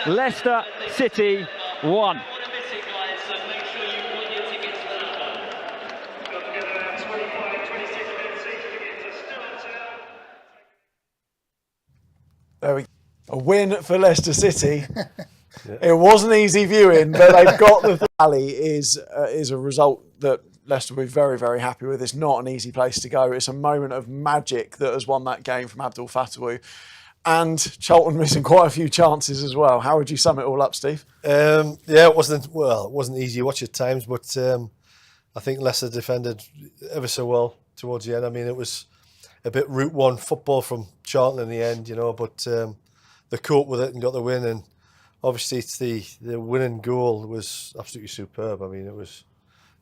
Leicester City 1. There we go. A win for Leicester City. It wasn't easy viewing, but they've got the Valley is a result that Leicester will be very, very happy with. It's not an easy place to go. It's a moment of magic that has won that game from Abdul Fatawu. And Charlton missing quite a few chances as well. How would you sum it all up, Steve? It wasn't easy to watch at times, but I think Leicester defended ever so well towards the end. I mean, it was a bit Route 1 football from Charlton in the end, but they coped with it and got the win. And obviously, it's the winning goal was absolutely superb. I mean, it was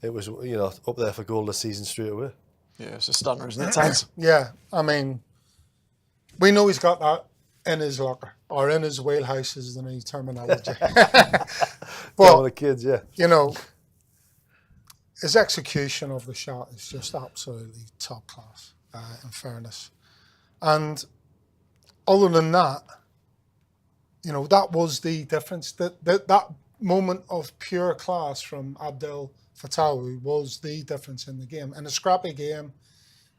up there for goal of the season straight away. Yeah, it's a stunner, isn't it, Tans? Yeah, I mean, we know he's got that in his locker or in his wheelhouse, is the new terminology. But the kids, yeah, his execution of the shot is just absolutely top class. In fairness, and other than that, that was the difference. That moment of pure class from Abdul Fatawu was the difference in the game. In a scrappy game,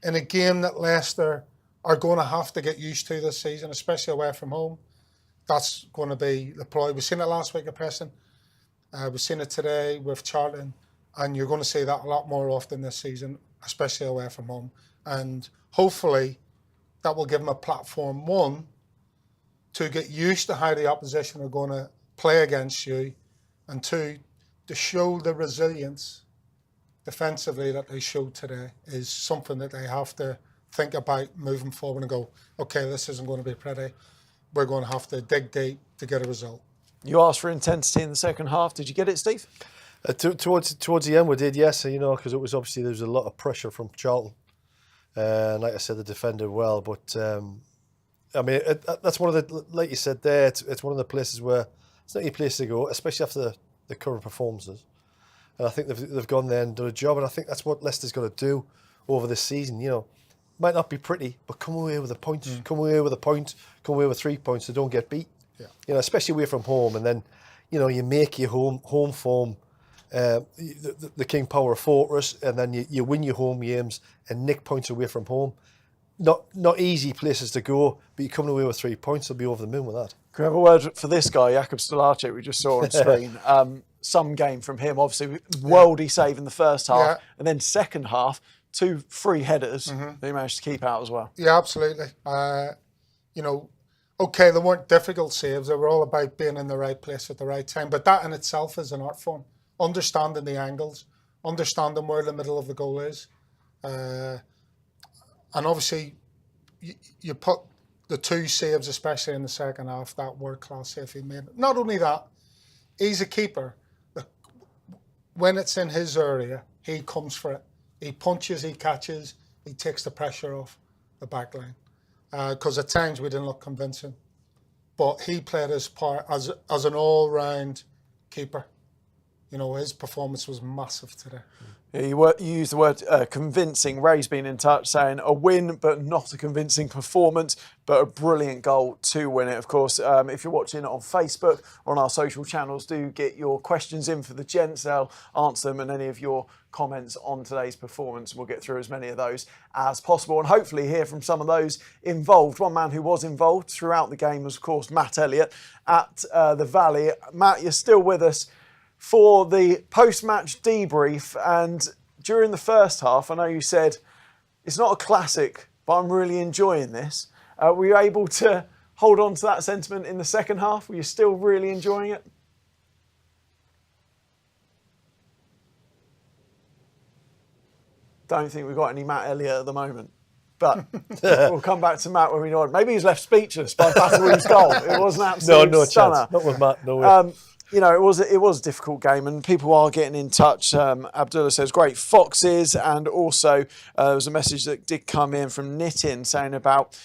in a game that Leicester are going to have to get used to this season, especially away from home. That's going to be the ploy. We've seen it last week at Preston. We've seen it today with Charlton, and you're going to see that a lot more often this season, especially away from home. And hopefully that will give them a platform, one, to get used to how the opposition are going to play against you, and two, to show the resilience defensively that they showed today is something that they have to think about moving forward and go, okay, this isn't going to be pretty. We're going to have to dig deep to get a result. You asked for intensity in the second half. Did you get it, Steve? Towards the end we did, yes. Because it was obviously there was a lot of pressure from Charlton. And like I said, they defended well. But, I mean, that's one of the, like you said there, it's one of the places where it's not your place to go, especially after the current performances. And I think they've gone there and done a job. And I think that's what Leicester's got to do over this season. Might not be pretty, but come away with a point. Come away with a point. Come away with 3 points so don't get beat. Yeah. Especially away from home. And then, you make your home form the King Power fortress, and then you win your home games and nick points away from home. Not easy places to go, but you're coming away with 3 points, they'll be over the moon with that. Can we have a word for this guy, Jakub Stolacic, we just saw on screen? Some game from him, obviously, worldy save in the first half, and then second half, 2 free headers that he managed to keep out as well. Yeah, absolutely. Okay, they weren't difficult saves, they were all about being in the right place at the right time, but that in itself is an art form. Understanding the angles, understanding where the middle of the goal is. And obviously, you put the 2 saves, especially in the second half, that world-class save he made. Not only that, he's a keeper. When it's in his area, he comes for it. He punches, he catches, he takes the pressure off the back line. Because at times we didn't look convincing. But he played his part as an all-round keeper. His performance was massive today. Yeah, you used the word convincing. Ray's been in touch saying a win, but not a convincing performance, but a brilliant goal to win it. Of course, if you're watching it on Facebook or on our social channels, do get your questions in for the gents. They'll answer them, and any of your comments on today's performance. We'll get through as many of those as possible and hopefully hear from some of those involved. One man who was involved throughout the game was, of course, Matt Elliott at the Valley. Matt, you're still with us for the post-match debrief, and during the first half, I know you said it's not a classic, but I'm really enjoying this. Were you able to hold on to that sentiment in the second half? Were you still really enjoying it? Don't think we've got any Matt Elliott at the moment, but we'll come back to Matt when we know it. Maybe he's left speechless by Fatawu's goal. It was an absolute stunner. Chance. Not with Matt, no way. It was a difficult game, and people are getting in touch. Abdullah says, great foxes, and also there was a message that did come in from Nitin saying about,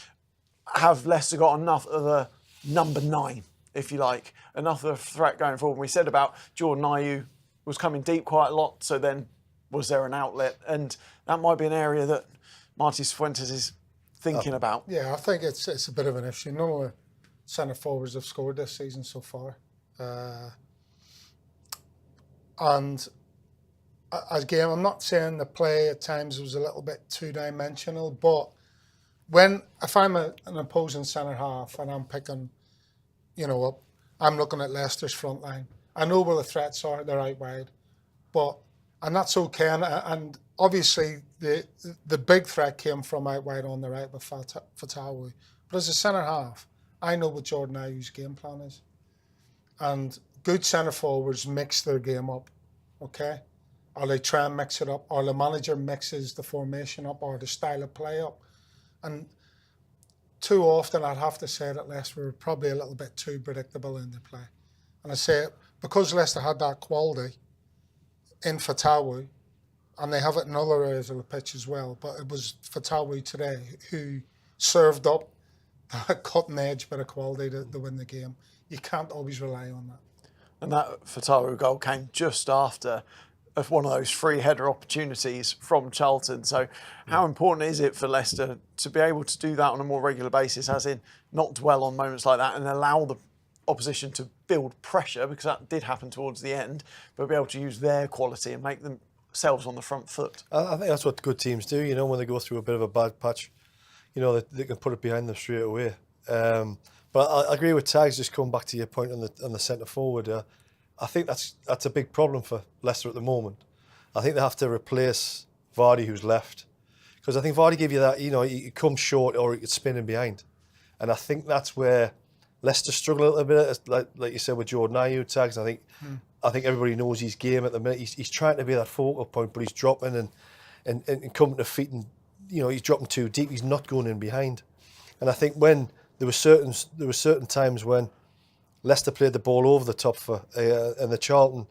have Leicester got enough of a number 9, if you like, enough of a threat going forward? And we said about Jordan Ayew was coming deep quite a lot, so then was there an outlet? And that might be an area that Martí Cifuentes is thinking about. Yeah, I think it's a bit of an issue. centre forwards have scored this season so far. And again, I'm not saying the play at times was a little bit two-dimensional, but if I'm an opposing centre half and I'm picking, I'm looking at Leicester's front line, I know where the threats are, they're out wide, and that's okay. And obviously the big threat came from out wide on the right with Fatawu. But as a centre half, I know what Jordan Ayew's game plan is. And good centre forwards mix their game up, okay? Or they try and mix it up, or the manager mixes the formation up, or the style of play up. And too often, I'd have to say that Leicester were probably a little bit too predictable in their play. And I say it because Leicester had that quality in Fatawu, and they have it in other areas of the pitch as well, but it was Fatawu today who served up that cutting edge bit of quality to win the game. You can't always rely on that. And that Fatawu goal came just after of one of those free header opportunities from Charlton. So how important is it for Leicester to be able to do that on a more regular basis, as in not dwell on moments like that and allow the opposition to build pressure, because that did happen towards the end, but be able to use their quality and make themselves on the front foot? I think that's what good teams do, when they go through a bit of a bad patch, they can put it behind them straight away. But I agree with Tags, just coming back to your point on the centre forward. I think that's a big problem for Leicester at the moment. I think they have to replace Vardy, who's left, because I think Vardy gave you that, he comes short or he gets spinning behind, and I think that's where Leicester struggle a little bit, like you said with Jordan Ayew. Tags. I think everybody knows his game at the minute. He's trying to be that focal point, but he's dropping and coming to feet, and he's dropping too deep. He's not going in behind, and I think when there were certain times when Leicester played the ball over the top and the Charlton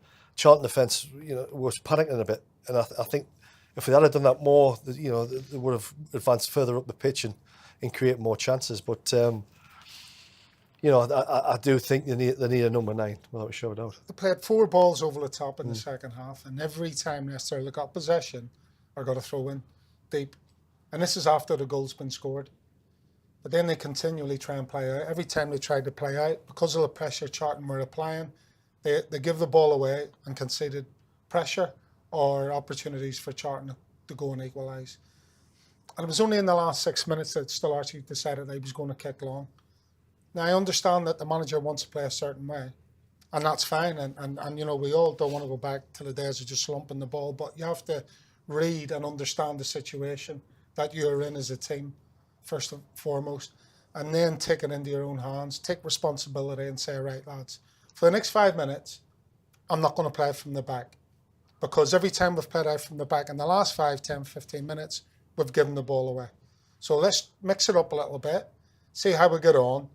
defence, was panicking a bit. And I think if they had done that more, they would have advanced further up the pitch and create more chances. But I do think they need a number 9, without a shadow of a doubt. They played 4 balls over the top in the second half, and every time Leicester got possession or got a throw in deep, and this is after the goal's been scored. But then they continually try and play out. Every time they tried to play out, because of the pressure Charlton were applying, they give the ball away and conceded pressure or opportunities for Charlton to go and equalise. And it was only in the last 6 minutes that Still Archie decided that he was going to kick long. Now, I understand that the manager wants to play a certain way, and that's fine. And we all don't want to go back to the days of just slumping the ball, but you have to read and understand the situation that you're in as a team, first and foremost, and then take it into your own hands, take responsibility and say, right, lads, for the next 5 minutes, I'm not going to play from the back, because every time we've played out from the back in the last 5, 10, 15 minutes, we've given the ball away. So let's mix it up a little bit, see how we get on,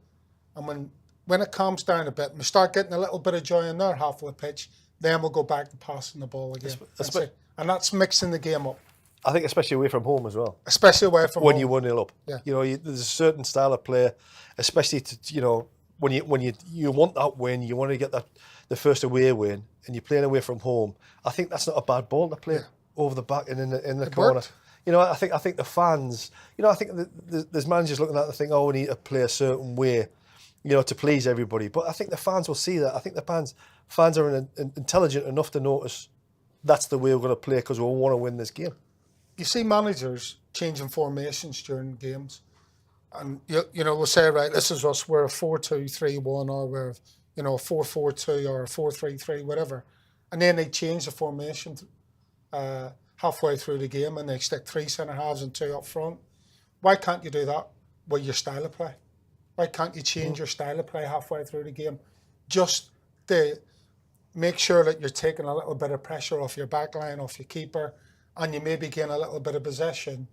and when it calms down a bit and we start getting a little bit of joy in their half of the pitch, then we'll go back to passing the ball again. And that's mixing the game up. I think especially away from home as well. Especially away from when home. You're 1-0 up. Yeah. There's a certain style of play, especially when you want that win, you want to get the first away win, and you're playing away from home. I think that's not a bad ball to play over the back and in the corner. Worked. I think the fans, I think there's managers looking at it and think, we need to play a certain way, to please everybody. But I think the fans will see that. I think the fans are intelligent enough to notice that's the way we're going to play, because we want to win this game. You see managers changing formations during games, and we'll say, right, this is us, we're a 4-2-3-1, or we're a 4-4-2 or a 4-3-3, whatever, and then they change the formation halfway through the game, and they stick 3 centre halves and 2 up front. Why can't you do that with your style of play? Why can't you change your style of play halfway through the game, just to make sure that you're taking a little bit of pressure off your back line, off your keeper, and you maybe gain a little bit of possession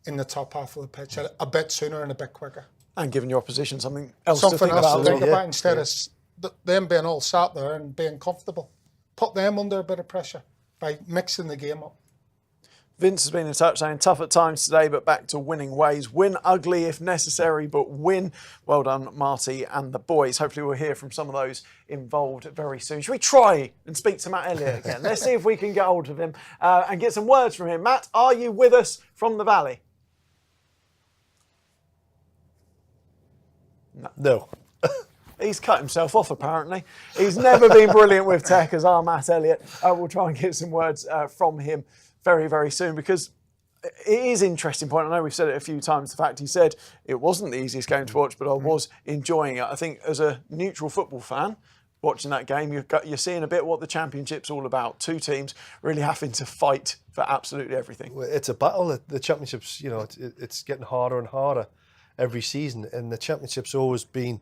in the top half of the pitch a bit sooner and a bit quicker. And giving your opposition something else to think about. Instead of them being all sat there and being comfortable. Put them under a bit of pressure by mixing the game up. Vince has been in touch saying tough at times today, but back to winning ways. Win ugly if necessary, but win. Well done, Marty and the boys. Hopefully we'll hear from some of those involved very soon. Should we try and speak to Matt Elliott again? Let's see if we can get hold of him and get some words from him. Matt, are you with us from the Valley? No. He's cut himself off, apparently. He's never been brilliant with tech, as our Matt Elliott. We'll try and get some words from him very, very soon, because it is an interesting point. I know we've said it a few times. The fact he said it wasn't the easiest game to watch, but I was enjoying it. I think as a neutral football fan, watching that game, you're seeing a bit what the Championship's all about. Two teams really having to fight for absolutely everything. Well, it's a battle. The Championship's, it's getting harder and harder every season, and the Championship's always been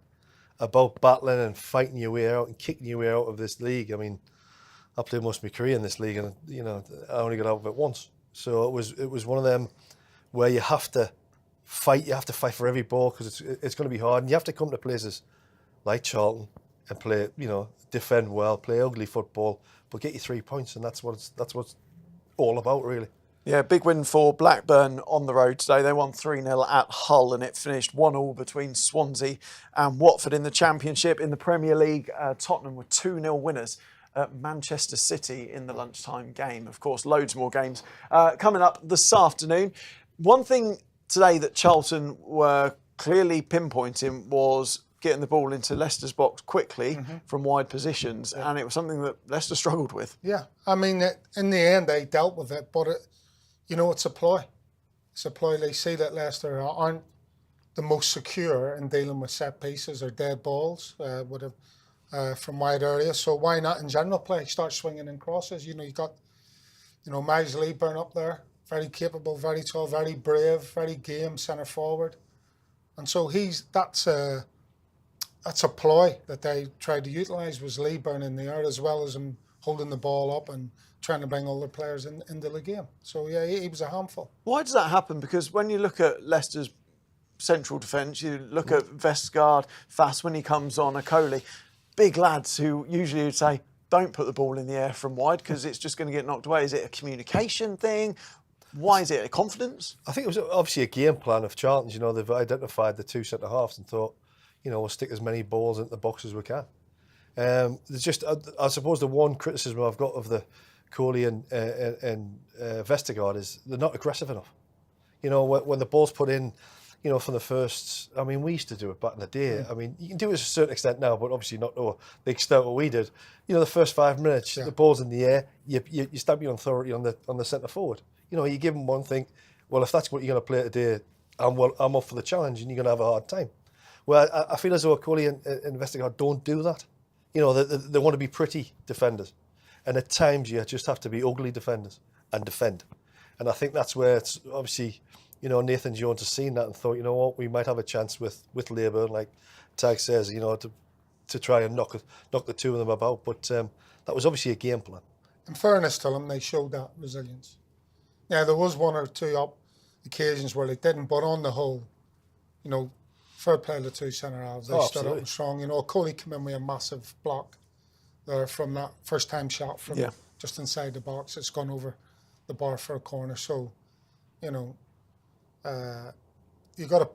about battling and fighting your way out and kicking your way out of this league. I mean, I played most of my career in this league, and I only got out of it once. So it was one of them where you have to fight. You have to fight for every ball, because it's going to be hard, and you have to come to places like Charlton and play, defend well, play ugly football, but get you 3 points, and that's what it's all about, really. Yeah, big win for Blackburn on the road today. They won 3-0 at Hull, and it finished 1-1 between Swansea and Watford in the Championship. In the Premier League, Tottenham were 2-0 winners at Manchester City in the lunchtime game. Of course, loads more games coming up this afternoon. One thing today that Charlton were clearly pinpointing was getting the ball into Leicester's box quickly from wide positions, and it was something that Leicester struggled with. Yeah, I mean, in the end, they dealt with it, but it's a ploy. It's a ploy. They see that Leicester aren't the most secure in dealing with set pieces or dead balls from wide areas. So why not in general play? Start swinging in crosses. You got, Miles Leeburn up there, very capable, very tall, very brave, very game centre forward, and so that's a ploy that they tried to utilise, was Leeburn in the air, as well as him holding the ball up and trying to bring other players into the game. So yeah, he was a handful. Why does that happen? Because when you look at Leicester's central defence, you look at Vestergaard, Fass when he comes on, Okoli, big lads who usually would say, don't put the ball in the air from wide because it's just going to get knocked away. Is it a communication thing? Why is it a confidence? I think it was obviously a game plan of Charlton's. They've identified the two centre-halves and thought, we'll stick as many balls into the box as we can. There's just, I suppose, the one criticism I've got of the Coley and Vestergaard is they're not aggressive enough. When the ball's put in, from the first, I mean, we used to do it back in the day. I mean, you can do it to a certain extent now, but obviously not to the extent what we did. The first 5 minutes, the ball's in the air, you stamp your authority on the centre forward. You give them one thing, well, if that's what you're going to play today, I'm up for the challenge, and you're going to have a hard time. Well, I feel as though Coley and Vestergaard don't do that. They want to be pretty defenders. And at times you just have to be ugly defenders and defend. And I think that's where it's obviously, Nathan Jones has seen that and thought, what, we might have a chance with Labour, like Tag says, to try and knock the two of them about. But that was obviously a game plan. In fairness to them, they showed that resilience. Yeah, there was one or two occasions where they didn't, but on the whole, fair play to the two centre-halves. They stood up and strong. Coley came in with a massive block there from that first-time shot from just inside the box. It's gone over the bar for a corner. So, you got to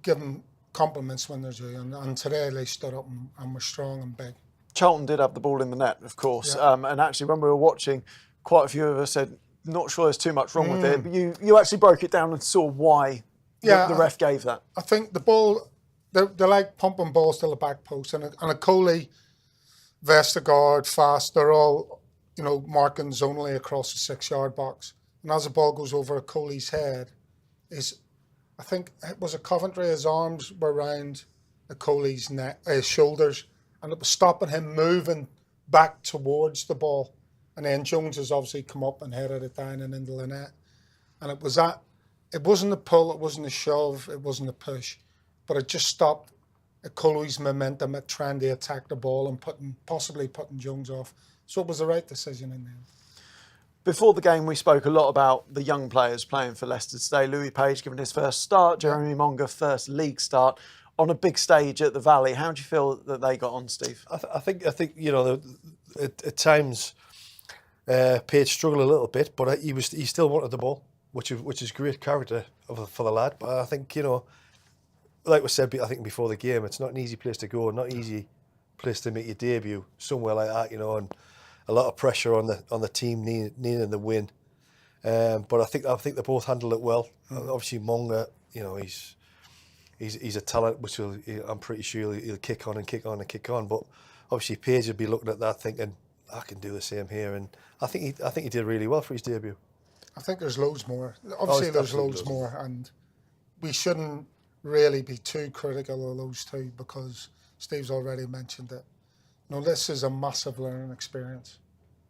give them compliments when they're due. And today they stood up and were strong and big. Charlton did have the ball in the net, of course. And actually, when we were watching, quite a few of us said, not sure there's too much wrong with it. But you actually broke it down and saw why the ref gave that. I think the ball, they're like pumping balls to the back post. And a Coley, Vestergaard, Fast, they're all, marking zonally across the 6-yard box. And as the ball goes over Coley's head, I think it was a Coventry, his arms were around Coley's neck, his shoulders, and it was stopping him moving back towards the ball. And then Jones has obviously come up and headed it down and into the net. And it wasn't a pull, it wasn't a shove, it wasn't a push, but it just stopped Coley's momentum at trying to attack the ball and possibly putting Jones off. So it was the right decision in the end. Before the game, we spoke a lot about the young players playing for Leicester today. Louis Page giving his first start, Jeremy Monga first league start on a big stage at the Valley. How do you feel that they got on, Steve? I think at times Page struggled a little bit, but he still wanted the ball, which is great character for the lad. But I think like we said, I think before the game, it's not an easy place to go, not an easy place to make your debut somewhere like that, and a lot of pressure on the team needing the win. But I think they both handled it well. Obviously, Monga, he's he's a talent which I'm pretty sure he'll kick on and kick on and kick on. But obviously Page would be looking at that thinking, I can do the same here, and I think he did really well for his debut. I think there's loads more. Obviously, there's loads more, and we shouldn't really be too critical of those two because Steve's already mentioned it. You know, this is a massive learning experience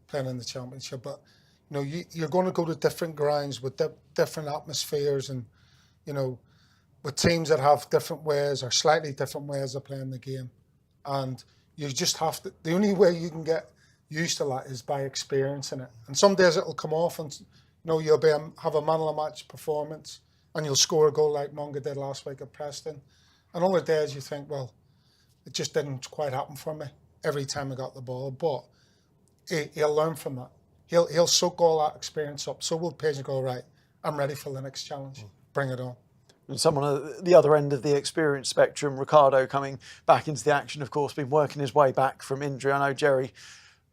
playing in the Championship, but you know, you're going to go to different grounds with different atmospheres, and you know, with teams that have different ways or slightly different ways of playing the game, and you just have to. The only way you can get used to that is by experiencing it. And some days it'll come off, and you know, you'll have a man of the match performance, and you'll score a goal like Munga did last week at Preston. And other days you think, well, it just didn't quite happen for me every time I got the ball. But he'll learn from that. He'll soak all that experience up. So will Page and go, right, I'm ready for the next challenge. Bring it on. And someone at the other end of the experience spectrum, Ricardo, coming back into the action, of course, been working his way back from injury. I know, Jerry,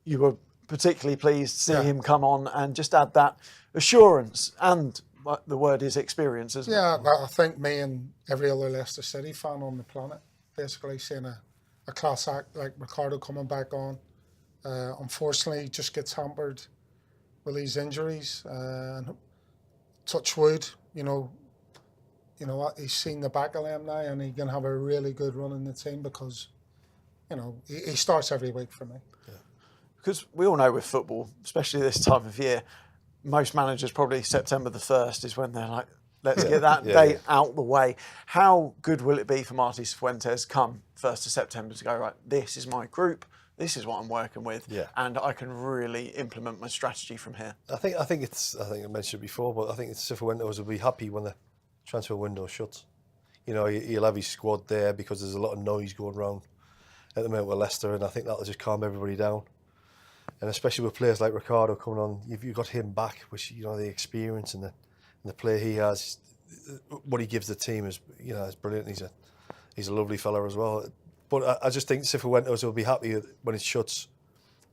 you were particularly pleased to see him come on and just add that assurance, and the word is experience, isn't it? Yeah, I think me and every other Leicester City fan on the planet basically seeing a class act like Ricardo coming back on. Unfortunately, just gets hampered with these injuries. And touch wood, you know what, he's seen the back of them now, and he can have a really good run in the team because, you know, he starts every week for me. Yeah. Because we all know with football, especially this time of year, most managers probably September the 1st is when they're like, let's get that date out the way. How good will it be for Martí Cifuentes come 1st of September to go, right, this is my group, this is what I'm working with, and I can really implement my strategy from here? I think I mentioned it before, but I think Cifuentes will be happy when the transfer window shuts. You know, he'll have his squad there because there's a lot of noise going around at the moment with Leicester, and I think that'll just calm everybody down. And especially with players like Ricardo coming on, you've got him back, which, you know, the experience and the play he has, what he gives the team is, you know, is brilliant. He's a lovely fella as well. But I just think Cifuentes will be happy when it shuts.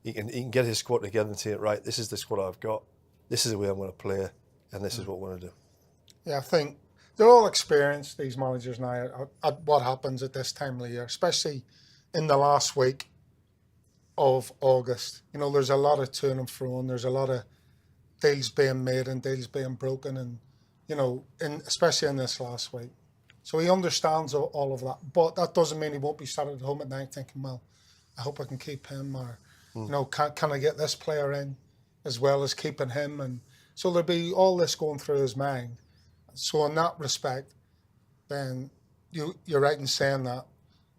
He can get his squad together and say, right, this is the squad I've got, this is the way I'm going to play, and this is what we're going to do. Yeah, I think they're all experienced, these managers now, at what happens at this time of the year, especially in the last week of August. You know, there's a lot of to and fro, and there's a lot of deals being made and deals being broken, and, you know, especially in this last week. So he understands all of that, but that doesn't mean he won't be sat at home at night thinking, well, I hope I can keep him, or, you know, can I get this player in as well as keeping him? And so there'll be all this going through his mind. So in that respect, then you're right in saying that.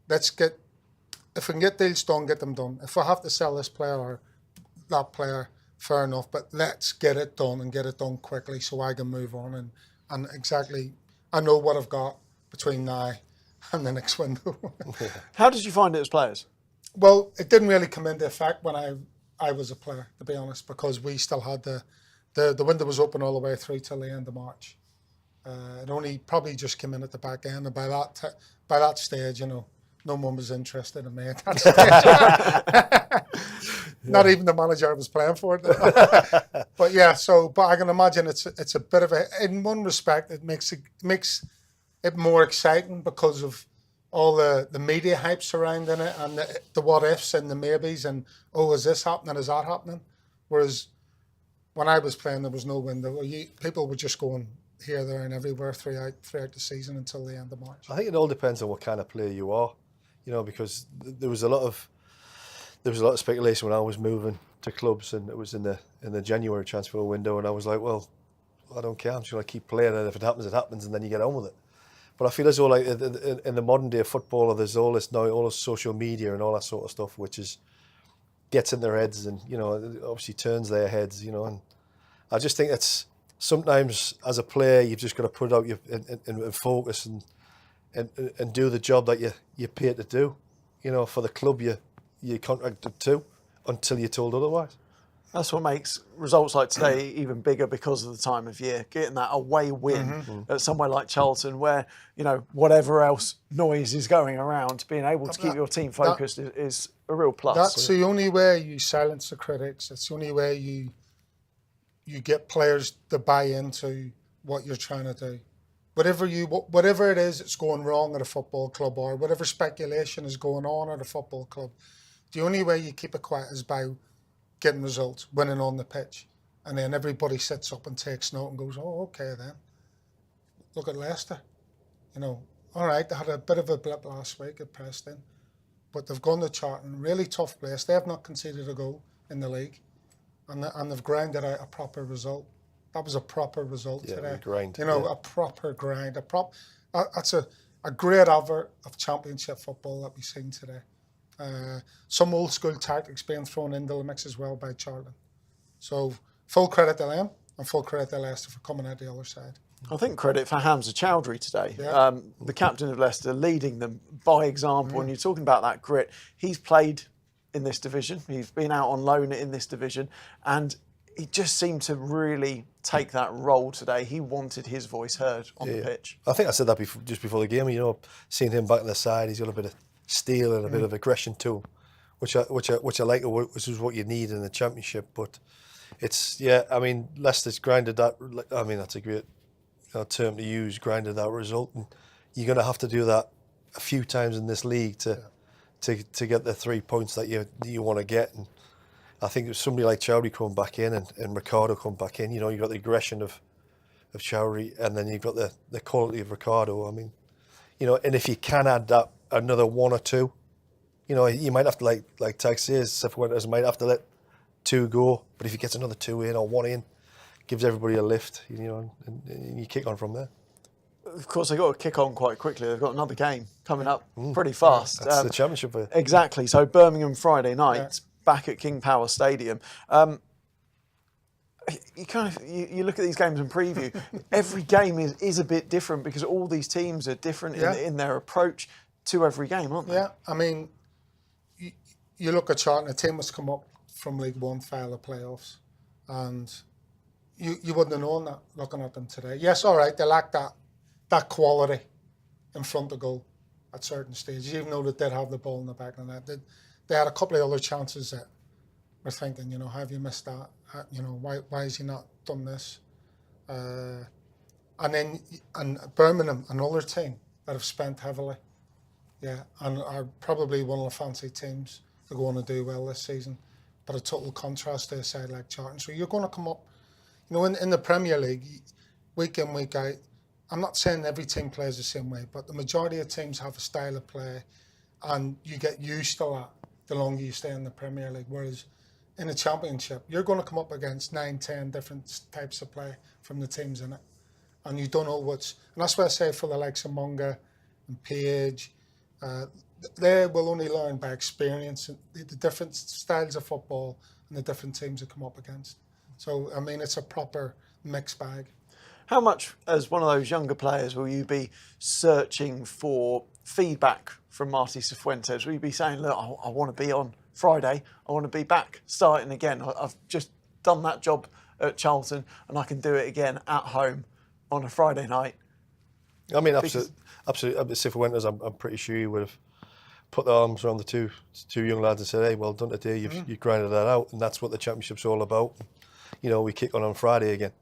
If we can get deals done, get them done. If I have to sell this player or that player, fair enough, but let's get it done and get it done quickly so I can move on. And exactly, I know what I've got between now and the next window. How did you find it as players? Well, it didn't really come into effect when I was a player, to be honest, because we still had the window was open all the way through till the end of March. It only probably just came in at the back end, and by that stage, you know, no one was interested in me at that stage. Not even the manager I was playing for. But yeah, but I can imagine it's a bit of in one respect, it makes it more exciting because of all the media hype surrounding it, and the what ifs and the maybes, and, oh, is this happening, is that happening? Whereas when I was playing, there was no window. People were just going here, there and everywhere throughout the season until the end of March. I think it all depends on what kind of player you are, you know, because there was a lot of speculation when I was moving to clubs, and it was in the January transfer window, and I was like, well, I don't care, I'm just going to keep playing, and if it happens, it happens, and then you get on with it. But I feel as though, like, in the modern day footballer, there's all this now, all this social media and all that sort of stuff, which gets in their heads, and, you know, obviously turns their heads, you know. And I just think it's sometimes, as a player, you've just got to put out and focus and do the job that you're paid to do, you know, for the club you're contracted to, until you're told otherwise. That's what makes results like today even bigger, because of the time of year. Getting that away win at somewhere like Charlton, where, you know, whatever else noise is going around, being able to keep your team focused is a real plus. That's the only way you silence the critics. It's the only way you get players to buy into what you're trying to do. whatever it is that's going wrong at a football club, or whatever speculation is going on at a football club, the only way you keep it quiet is by getting results, winning on the pitch. And then everybody sits up and takes note and goes, oh, okay then. Look at Leicester. You know, all right, they had a bit of a blip last week at Preston, but they've gone to Charlton, really tough place. They have not conceded a goal in the league, and they've grinded out a proper result. That was a proper result today. Grind, you know, a proper grind. That's a great advert of Championship football that we've seen today. Some old school tactics being thrown into the mix as well by Charlton. So full credit to them and full credit to Leicester for coming out the other side. I think credit for Hamza Chowdhury today, Yeah. The captain of Leicester, leading them by example. And you're talking about that grit. He's played in this division. He's been out on loan in this division, and he just seemed to really take that role today. He wanted his voice heard on the pitch. I think I said that just before the game. You know, seeing him back on the side, he's got a bit of steel and a bit of aggression to him, which I like, which is what you need in the Championship. But it's I mean, Leicester's grinded that. I mean, that's a great term to use. Grinded that result, and you're going to have to do that a few times in this league to get the 3 points that you want to get. And I think if somebody like Chowdhury coming back in and Ricardo coming back in, you know, you've got the aggression of Chowdhury, and then you've got the quality of Ricardo. I mean, you know, and if you can add that another one or two, you know, you might have to, like Tag says, Cifuentes might have to let 2 go, but if he gets another 2 in or 1 in, gives everybody a lift, you know, and you kick on from there. Of course, they've got to kick on quite quickly. They've got another game coming up pretty fast. That's the Championship for you. Exactly. So Birmingham Friday night, back at King Power Stadium. You look at these games and preview. Every game is a bit different because all these teams are different in their approach to every game, aren't they? Yeah, I mean, you look at Charlton, a team that's come up from League One failed the playoffs, and you wouldn't have known that looking at them today. Yes, all right, they lack that quality in front of goal at certain stages, even though they did have the ball in the back of the net. They had a couple of other chances that we're thinking, you know, how have you missed that? You know, why has he not done this? And Birmingham, another team that have spent heavily, and are probably one of the fancy teams that are going to do well this season, but a total contrast to a side like Charlton. So you're going to come up, you know, in the Premier League, week in, week out. I'm not saying every team plays the same way, but the majority of teams have a style of play, and you get used to that the longer you stay in the Premier League. Whereas in the Championship, you're going to come up against 9, 10 different types of play from the teams in it, and you don't know and that's why I say for the likes of Munga and Page, they will only learn by experience the different styles of football and the different teams they come up against. So, I mean, it's a proper mixed bag. How much, as one of those younger players, will you be searching for feedback from Marty Cifuentes? Will you be saying, look, I want to be on Friday, I want to be back starting again. I've just done that job at Charlton and I can do it again at home on a Friday night? I mean, absolutely. Cifuentes, I'm pretty sure he would have put the arms around the two young lads and said, hey, well done today, you've grinded that out, and that's what the Championship's all about. You know, we kick on Friday again.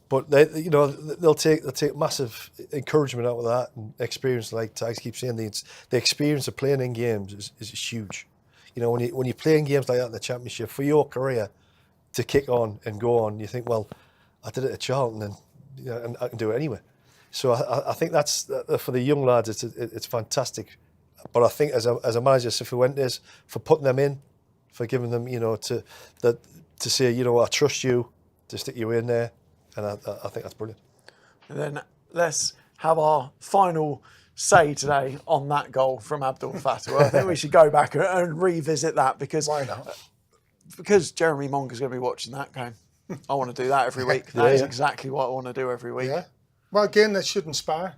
But they'll take massive encouragement out of that, and experience, like Tags keeps saying, the experience of playing in games is huge. You know, when you're playing games like that in the Championship for your career, to kick on and go on, you think, well, I did it at Charlton, and I can do it anyway. So I think that's for the young lads, it's fantastic. But I think as a manager, Cifuentes, for putting them in, for giving them, you know, to say, you know, I trust you to stick you in there, and I think that's brilliant. And then let's have our final say today on that goal from Abdul Fatawu. I think we should go back and revisit that because why not? Because Jeremy Monger's going to be watching that game. I want to do that every week. That is exactly what I want to do every week. Yeah. Well, again, that should inspire.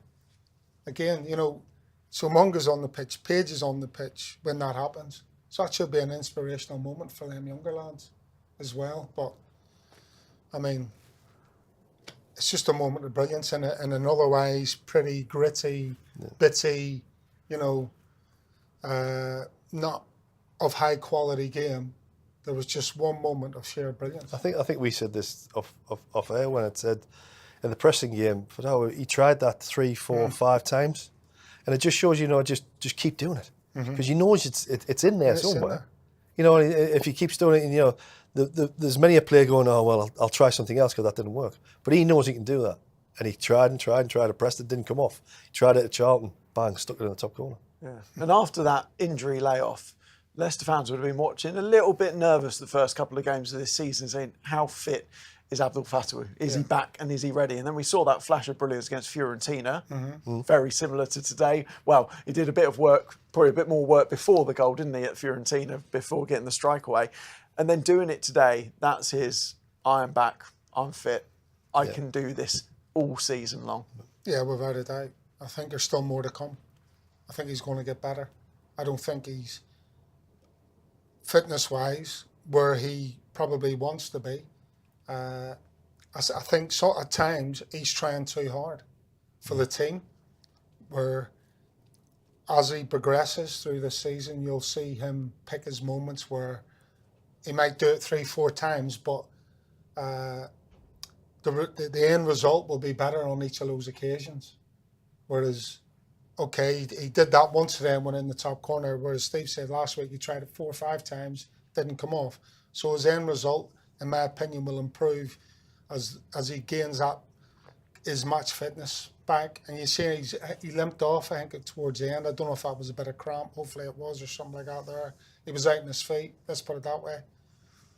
Again, you know, so Monger's on the pitch, Page is on the pitch when that happens. So that should be an inspirational moment for them younger lads as well. But I mean, it's just a moment of brilliance in an otherwise pretty gritty, bitty, you know, not of high quality game. There was just one moment of sheer brilliance. I think we said this off air when it said in the pressing game, Fatawu, he tried that 3, 4, 5 times, and it just shows, just keep doing it, because he knows it's in there somewhere. If he keeps doing it, and, there's many a player going, oh well, I'll try something else because that didn't work, but he knows he can do that, and he tried and tried and tried to press it, didn't come off. He tried it at Charlton, bang, stuck it in the top corner. Yeah. And after that injury layoff, Leicester fans would have been watching a little bit nervous the first couple of games of this season, saying, how fit is Abdul Fatawu? Is he back and is he ready? And then we saw that flash of brilliance against Fiorentina, very similar to today. Well, he did a bit of work, probably a bit more work before the goal, didn't he, at Fiorentina, before getting the strike away. And then doing it today, that's his, I am back, I'm fit, I can do this all season long. Yeah, without a doubt. I think there's still more to come. I think he's going to get better. I don't think he's fitness-wise where he probably wants to be. I think at times he's trying too hard for the team, where as he progresses through the season, you'll see him pick his moments where he might do it 3, 4 times, but the end result will be better on each of those occasions. Whereas, okay, he did that once today and went in the top corner, whereas Steve said last week he tried it 4 or 5 times, didn't come off. So his end result, in my opinion, will improve as he gains that his match fitness back. And you see he limped off, I think, towards the end. I don't know if that was a bit of cramp. Hopefully it was, or something like that there. He was out on his feet, let's put it that way.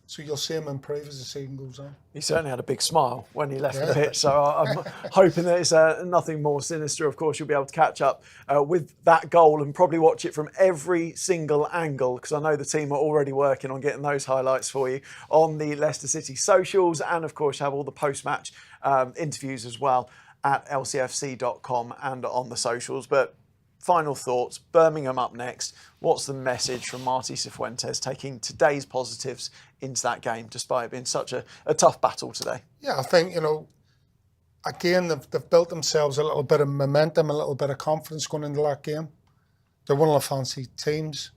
So you'll see him improve as the season goes on. He certainly had a big smile when he left the pitch, so I'm hoping that it's nothing more sinister. Of course, you'll be able to catch up with that goal and probably watch it from every single angle, because I know the team are already working on getting those highlights for you on the Leicester City socials, and of course you have all the post-match interviews as well at lcfc.com and on the socials. But final thoughts, Birmingham up next. What's the message from Martí Cifuentes taking today's positives into that game, despite it being such a tough battle today? Yeah, I think, again, they've built themselves a little bit of momentum, a little bit of confidence going into that game. They're one of the fancy teams.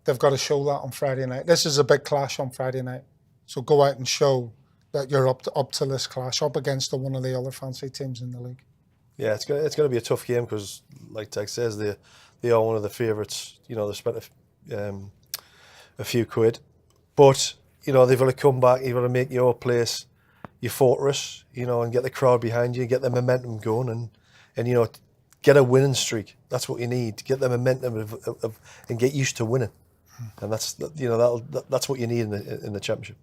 They've got to show that on Friday night. This is a big clash on Friday night. So go out and show that you're up to this clash, up against one of the other fancy teams in the league. Yeah, it's going to be a tough game because, like Teg says, they are one of the favourites. They've spent a few quid, but they've got to come back. You've got to make your place your fortress, and get the crowd behind you, get the momentum going, and get a winning streak. That's what you need to get the momentum and get used to winning, and that's what you need in the championship.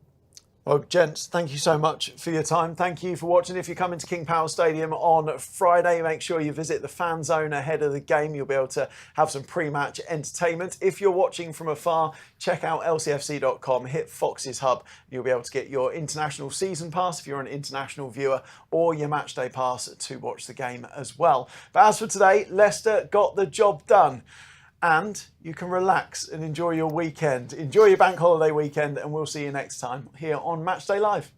Well, gents, thank you so much for your time. Thank you for watching. If you're coming to King Power Stadium on Friday, make sure you visit the fan zone ahead of the game. You'll be able to have some pre-match entertainment. If you're watching from afar, check out lcfc.com, hit Fox's Hub. You'll be able to get your international season pass if you're an international viewer, or your match day pass to watch the game as well. But as for today, Leicester got the job done. And you can relax and enjoy your weekend. Enjoy your bank holiday weekend, and we'll see you next time here on Matchday Live.